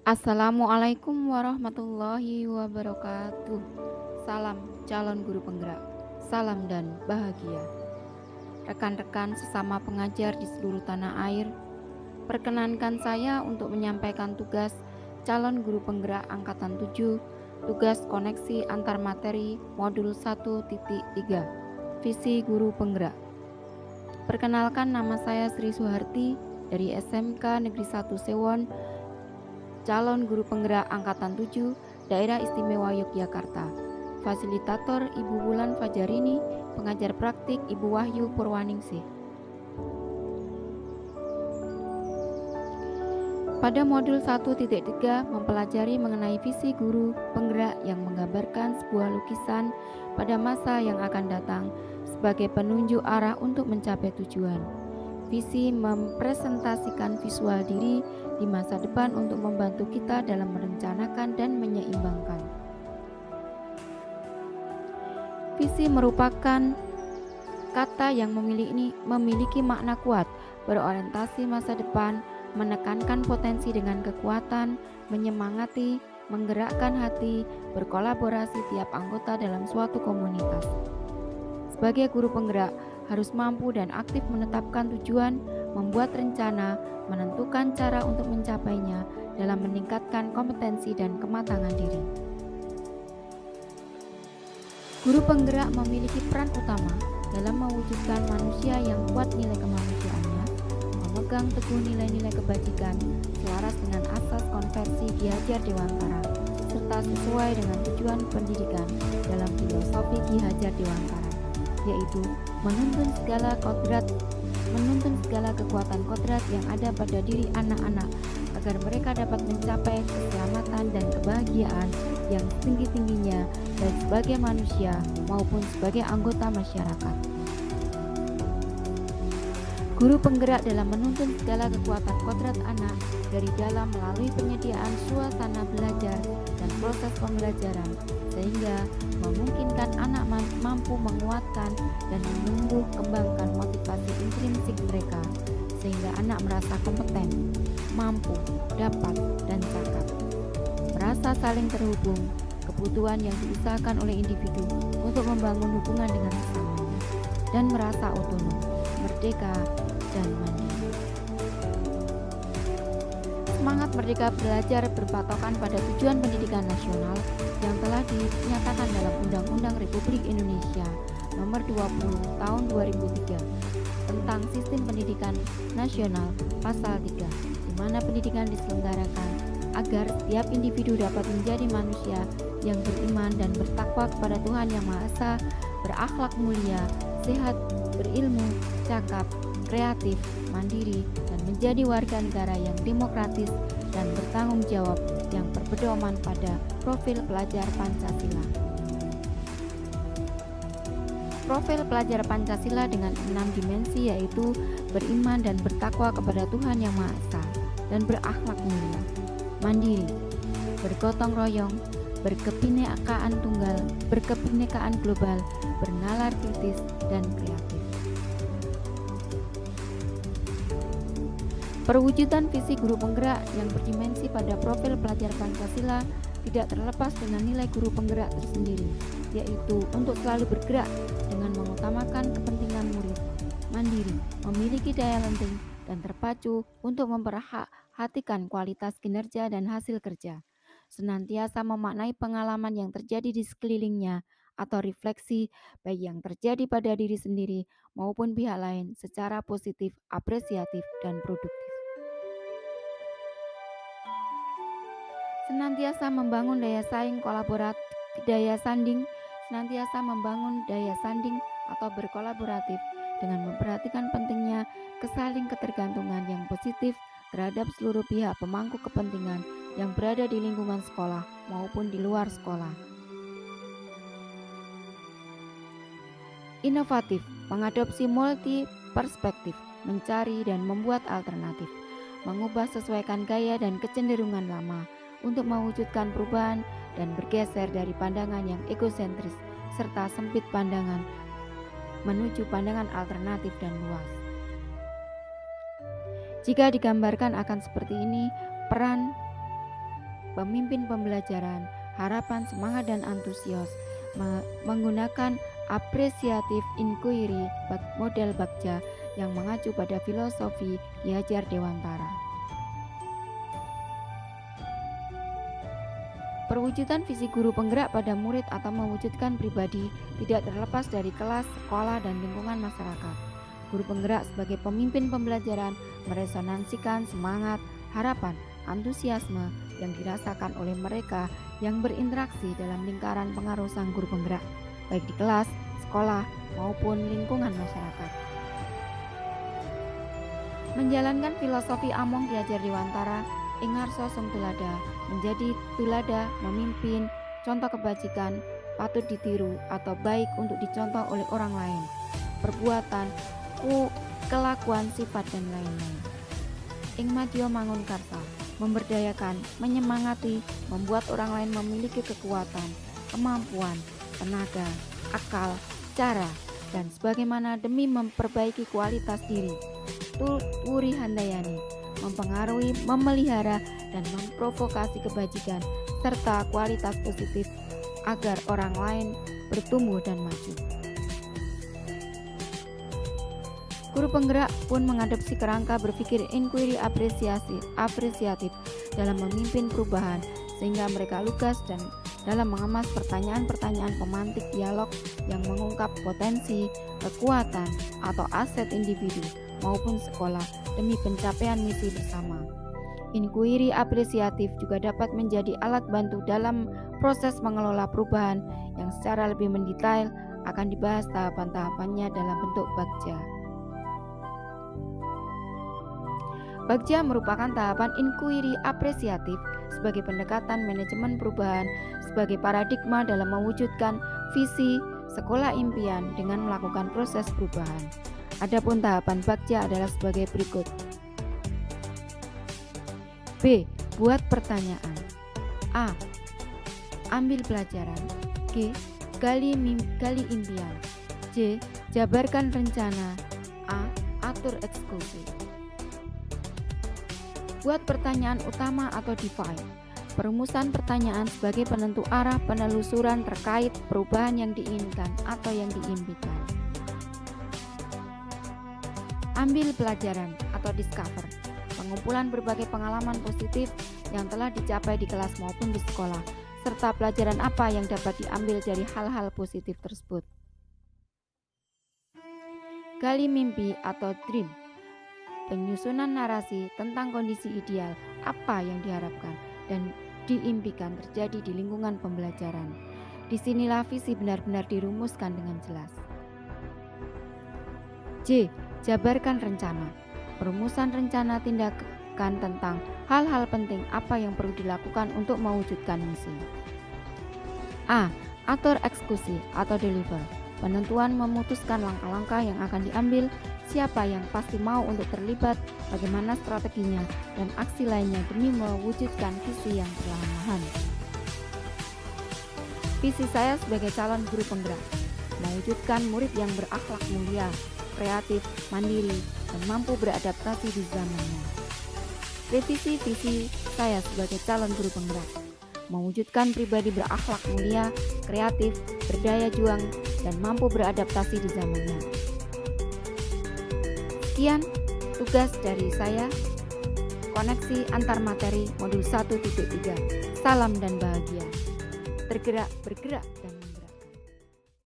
Assalamualaikum warahmatullahi wabarakatuh. Salam calon guru penggerak, salam dan bahagia. Rekan-rekan sesama pengajar di seluruh tanah air, perkenankan saya untuk menyampaikan tugas calon guru penggerak angkatan 7, tugas koneksi antar materi modul 1.3, visi guru penggerak. Perkenalkan, nama saya Sri Suharti dari SMK Negeri 1 Sewon, calon guru penggerak angkatan 7, Daerah Istimewa Yogyakarta. Fasilitator Ibu Wulan Fajarini, pengajar praktik Ibu Wahyu Purwaningsih. Pada modul 1.3 mempelajari mengenai visi guru penggerak yang menggambarkan sebuah lukisan pada masa yang akan datang sebagai penunjuk arah untuk mencapai tujuan. Visi mempresentasikan visual diri di masa depan untuk membantu kita dalam merencanakan dan menyeimbangkan. Visi merupakan kata yang memiliki makna kuat, berorientasi masa depan, menekankan potensi dengan kekuatan, menyemangati, menggerakkan hati, berkolaborasi tiap anggota dalam suatu komunitas. Sebagai guru penggerak, harus mampu dan aktif menetapkan tujuan, membuat rencana, menentukan cara untuk mencapainya dalam meningkatkan kompetensi dan kematangan diri. Guru penggerak memiliki peran utama dalam mewujudkan manusia yang kuat nilai kemanusiaannya, memegang teguh nilai-nilai kebajikan selaras dengan asas konversi Ki Hajar Dewantara, serta sesuai dengan tujuan pendidikan dalam filosofi Ki Hajar Dewantara, yaitu menuntun segala kekuatan kodrat yang ada pada diri anak-anak agar mereka dapat mencapai keselamatan dan kebahagiaan yang setinggi-tingginya baik sebagai manusia maupun sebagai anggota masyarakat. Guru penggerak dalam menuntun segala kekuatan kodrat anak dari dalam melalui penyediaan suasana belajar dan proses pembelajaran, sehingga memungkinkan anak mampu menguatkan dan menumbuh kembangkan motivasi intrinsik mereka, sehingga anak merasa kompeten, mampu, dapat, dan cakap. Merasa saling terhubung, kebutuhan yang diusahakan oleh individu untuk membangun hubungan dengan sesamanya, dan merasa otonom, merdeka, dan mandiri. Semangat merdeka belajar berpatokan pada tujuan pendidikan nasional yang telah dinyatakan dalam Undang-Undang Republik Indonesia Nomor 20 Tahun 2003 tentang Sistem Pendidikan Nasional Pasal 3, di mana pendidikan diselenggarakan agar setiap individu dapat menjadi manusia yang beriman dan bertakwa kepada Tuhan Yang Maha Esa, berakhlak mulia, sehat, berilmu, cakap, kreatif, mandiri, dan menjadi warga negara yang demokratis dan bertanggung jawab yang berpedoman pada profil pelajar Pancasila. Profil pelajar Pancasila dengan 6 dimensi, yaitu beriman dan bertakwa kepada Tuhan Yang Maha Esa dan berakhlak mulia, mandiri, bergotong royong, berkebinekaan tunggal, berkebinekaan global, bernalar kritis, dan kreatif. Perwujudan visi guru penggerak yang berdimensi pada profil pelajar Pancasila tidak terlepas dengan nilai guru penggerak tersendiri, yaitu untuk selalu bergerak dengan mengutamakan kepentingan murid, mandiri, memiliki daya lenting, dan terpacu untuk memperhatikan kualitas kinerja dan hasil kerja, senantiasa memaknai pengalaman yang terjadi di sekelilingnya atau refleksi baik yang terjadi pada diri sendiri maupun pihak lain secara positif, apresiatif, dan produktif. Senantiasa membangun daya saing kolaboratif, senantiasa membangun daya sanding atau berkolaboratif dengan memperhatikan pentingnya kesaling ketergantungan yang positif terhadap seluruh pihak pemangku kepentingan yang berada di lingkungan sekolah maupun di luar sekolah. Inovatif, mengadopsi multi perspektif, mencari dan membuat alternatif, mengubah sesuaikan gaya dan kecenderungan lama untuk mewujudkan perubahan dan bergeser dari pandangan yang egosentris serta sempit pandangan menuju pandangan alternatif dan luas. Jika digambarkan akan seperti ini, peran pemimpin pembelajaran, harapan, semangat, dan antusias, menggunakan apresiatif inquiry model Bagja yang mengacu pada filosofi Ki Hajar Dewantara. Perwujudan visi guru penggerak pada murid atau mewujudkan pribadi tidak terlepas dari kelas, sekolah, dan lingkungan masyarakat. Guru penggerak sebagai pemimpin pembelajaran meresonansikan semangat, harapan, antusiasme yang dirasakan oleh mereka yang berinteraksi dalam lingkaran pengaruh sang guru penggerak, baik di kelas, sekolah, maupun lingkungan masyarakat. Menjalankan filosofi Among Ki Hajar Dewantara, ing ngarsa sung tulada, menjadi tulada, memimpin, contoh kebajikan, patut ditiru atau baik untuk dicontoh oleh orang lain, perbuatan, kelakuan, sifat, dan lain-lain. Ing madya mangun karsa, memberdayakan, menyemangati, membuat orang lain memiliki kekuatan, kemampuan, tenaga, akal, cara, dan sebagaimana demi memperbaiki kualitas diri. Turi handayani, mempengaruhi, memelihara, dan memprovokasi kebajikan serta kualitas positif agar orang lain bertumbuh dan maju. Guru penggerak pun mengadopsi kerangka berpikir inquiry apresiatif dalam memimpin perubahan, sehingga mereka lugas dan dalam mengemas pertanyaan-pertanyaan pemantik dialog yang mengungkap potensi, kekuatan, atau aset individu maupun sekolah demi pencapaian misi bersama. Inquiry apresiatif juga dapat menjadi alat bantu dalam proses mengelola perubahan yang secara lebih mendetail akan dibahas tahapan-tahapannya dalam bentuk Bagja. Bagja merupakan tahapan inquiry apresiatif sebagai pendekatan manajemen perubahan sebagai paradigma dalam mewujudkan visi sekolah impian dengan melakukan proses perubahan. Adapun tahapan Bagja adalah sebagai berikut. B. Buat pertanyaan. A. Ambil pelajaran. G. Gali impian. C. Jabarkan rencana. A. Atur eksekusi. Buat pertanyaan utama atau define. Perumusan pertanyaan sebagai penentu arah penelusuran terkait perubahan yang diinginkan atau yang diimpikan. Ambil pelajaran atau discover. Pengumpulan berbagai pengalaman positif yang telah dicapai di kelas maupun di sekolah, serta pelajaran apa yang dapat diambil dari hal-hal positif tersebut. Gali mimpi atau dream. Penyusunan narasi tentang kondisi ideal apa yang diharapkan dan diimpikan terjadi di lingkungan pembelajaran. Disinilah visi benar-benar dirumuskan dengan jelas. J. Jabarkan rencana. Perumusan rencana tindakan tentang hal-hal penting apa yang perlu dilakukan untuk mewujudkan misi. A. Atur eksekusi atau deliver. Penentuan memutuskan langkah-langkah yang akan diambil, siapa yang pasti mau untuk terlibat, bagaimana strateginya, dan aksi lainnya demi mewujudkan visi yang perlahan-lahan. Visi saya sebagai calon guru penggerak, mewujudkan murid yang berakhlak mulia, kreatif, mandiri, dan mampu beradaptasi di zamannya. Revisi visi saya sebagai calon guru penggerak, mewujudkan pribadi berakhlak mulia, kreatif, berdaya juang, dan mampu beradaptasi di zamannya. Sekian tugas dari saya, koneksi antar materi modul 1.3. Salam dan bahagia. Tergerak, bergerak, dan